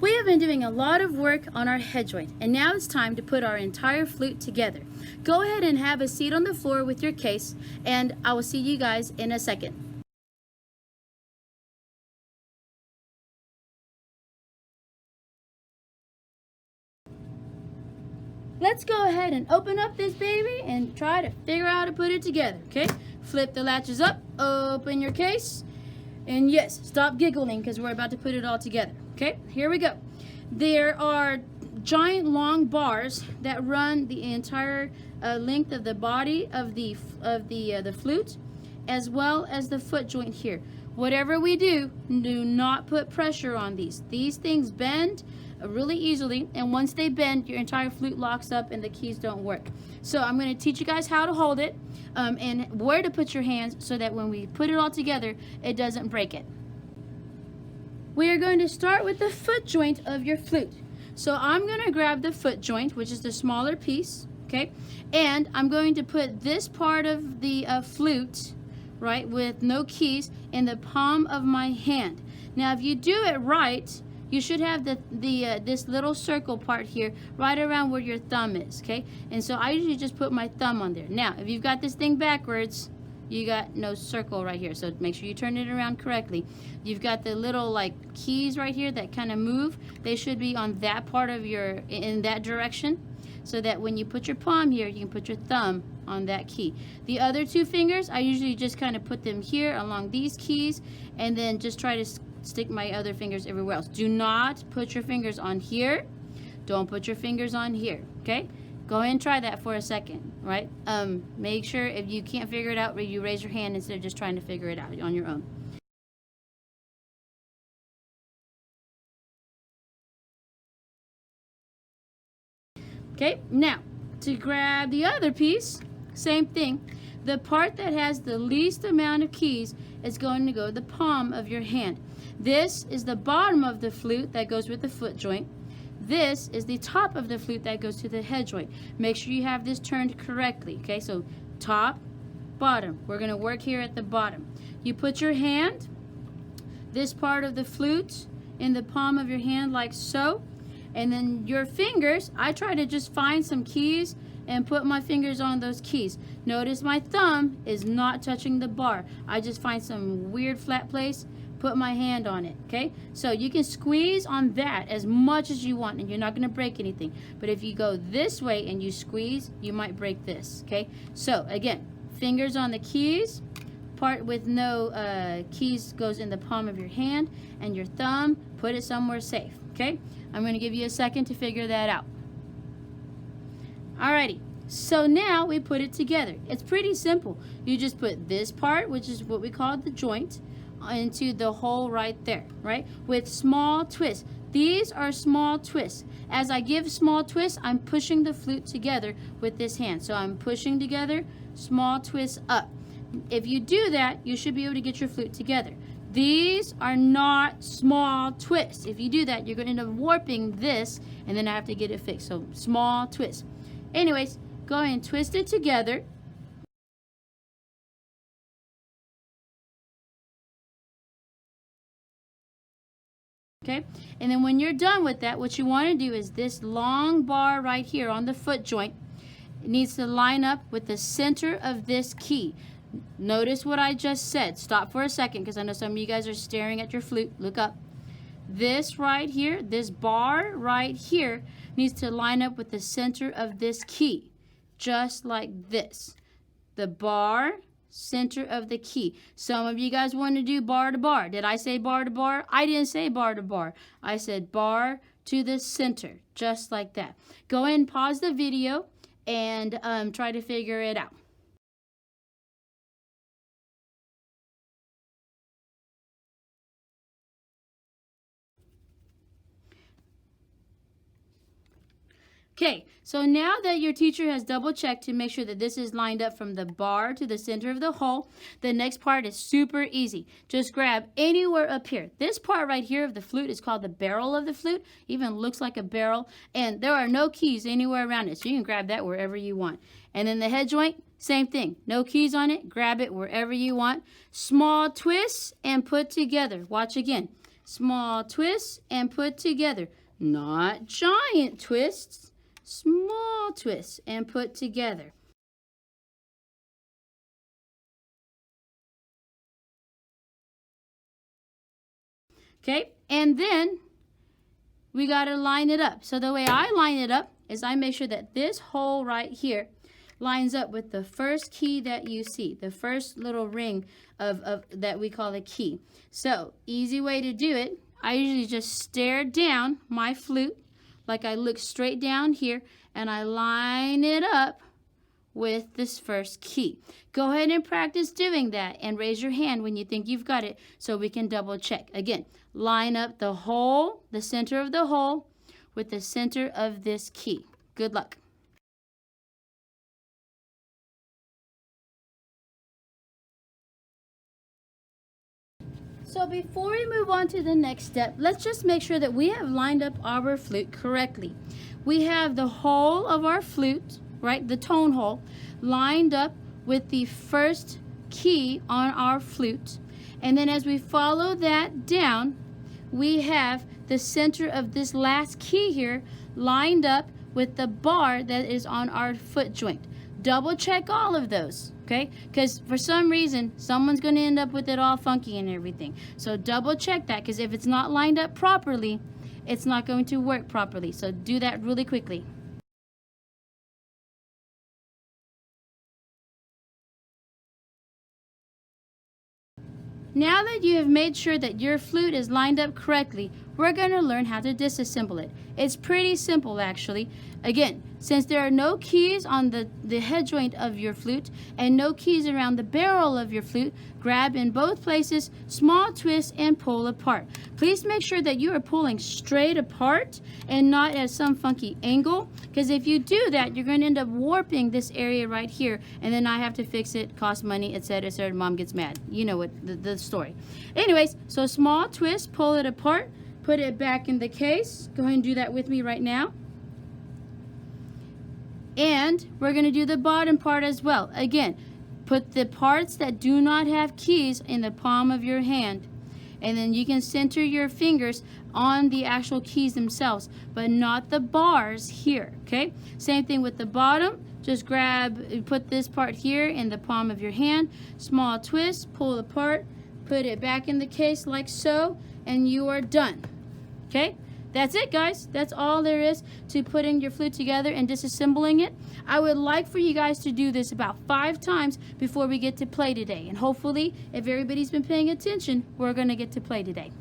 We have been doing a lot of work on our head joint, and now it's time to put our entire flute together. Go ahead and have a seat on the floor with your case, and I will see you guys in a second. Let's go ahead and open up this baby and try to figure out how to put it together, okay? Flip the latches up, open your case, and yes, stop giggling because we're about to put it all together, okay? Here we go. There are giant long bars that run the entire length of the body of the flute, as well as the foot joint here. Whatever we do not put pressure on these. These things bend really easily, and once they bend, your entire flute locks up and the keys don't work. So I'm going to teach you guys how to hold it and where to put your hands so that when we put it all together, it doesn't break it. We are going to start with the foot joint of your flute. So I'm going to grab the foot joint, which is the smaller piece, okay? And I'm going to put this part of the flute, right, with no keys, in the palm of my hand. Now, if you do it right, you should have this little circle part here right around where your thumb is, okay? And so I usually just put my thumb on there. Now, if you've got this thing backwards, you got no circle right here, so make sure you turn it around correctly. You've got the little like keys right here that kind of move. They should be on that part of in that direction, so that when you put your palm here, you can put your thumb on that key. The other two fingers, I usually just kind of put them here along these keys, and then just try to stick my other fingers everywhere else. Do not put your fingers on here. Don't put your fingers on here, okay? Go ahead and try that for a second, right? Make sure if you can't figure it out, you raise your hand instead of just trying to figure it out on your own. Okay, now to grab the other piece, same thing. The part that has the least amount of keys is going to go to the palm of your hand. This is the bottom of the flute that goes with the foot joint. This is the top of the flute that goes to the head joint. Make sure you have this turned correctly, okay? So top, bottom. We're going to work here at the bottom. You put your hand, this part of the flute, in the palm of your hand like so. And then your fingers, I try to just find some keys and put my fingers on those keys. Notice my thumb is not touching the bar. I just find some weird flat place, put my hand on it, okay? So you can squeeze on that as much as you want and you're not going to break anything. But if you go this way and you squeeze, you might break this, okay? So again, fingers on the keys, part with no keys goes in the palm of your hand, and your thumb, put it somewhere safe, okay? I'm going to give you a second to figure that out. Alrighty, so now we put it together. It's pretty simple. You just put this part, which is what we call the joint, into the hole right there, right? With small twists. These are small twists. As I give small twists, I'm pushing the flute together with this hand. So I'm pushing together, small twists up. If you do that, you should be able to get your flute together. These are not small twists. If you do that, you're going to end up warping this, and then I have to get it fixed. So small twists. Anyways, go ahead and twist it together. Okay, and then when you're done with that, what you want to do is this long bar right here on the foot joint, it needs to line up with the center of this key. Notice what I just said. Stop for a second because I know some of you guys are staring at your flute. Look up. This right here, this bar right here, needs to line up with the center of this key, just like this. The bar, center of the key. Some of you guys want to do bar to bar. Did I say bar to bar? I didn't say bar to bar. I said bar to the center, just like that. Go ahead and pause the video and try to figure it out. Okay, so now that your teacher has double checked to make sure that this is lined up from the bar to the center of the hole, the next part is super easy. Just grab anywhere up here. This part right here of the flute is called the barrel of the flute. Even looks like a barrel, and there are no keys anywhere around it, so you can grab that wherever you want. And then the head joint, same thing. No keys on it. Grab it wherever you want. Small twists and put together. Watch again. Small twists and put together. Not giant twists, small twists and put together. Okay, and then we got to line it up. So the way I line it up is I make sure that this hole right here lines up with the first key that you see, the first little ring of that we call a key. So easy way to do it, I usually just stare down my flute, like I look straight down here, and I line it up with this first key. Go ahead and practice doing that and raise your hand when you think you've got it so we can double check. Again, line up the hole, the center of the hole, with the center of this key. Good luck. So before we move on to the next step, let's just make sure that we have lined up our flute correctly. We have the hole of our flute, right, the tone hole, lined up with the first key on our flute. And then as we follow that down, we have the center of this last key here lined up with the bar that is on our foot joint. Double check all of those, okay? Because for some reason, someone's going to end up with it all funky and everything. So double check that, because if it's not lined up properly, it's not going to work properly. So do that really quickly. Now that you have made sure that your flute is lined up correctly, we're going to learn how to disassemble it. It's pretty simple actually. Again, since there are no keys on the head joint of your flute and no keys around the barrel of your flute, grab in both places, small twist, and pull apart. Please make sure that you are pulling straight apart and not at some funky angle, because if you do that, you're going to end up warping this area right here, and then I have to fix it, cost money, etc., etc. Mom gets mad. You know what the story. Anyways, so small twist, pull it apart, put it back in the case. Go ahead and do that with me right now. And we're going to do the bottom part as well. Again, put the parts that do not have keys in the palm of your hand. And then you can center your fingers on the actual keys themselves, but not the bars here, okay? Same thing with the bottom. Just put this part here in the palm of your hand. Small twist, pull apart, put it back in the case like so, and you are done, okay? That's it, guys. That's all there is to putting your flute together and disassembling it. I would like for you guys to do this about 5 times before we get to play today. And hopefully, if everybody's been paying attention, we're going to get to play today.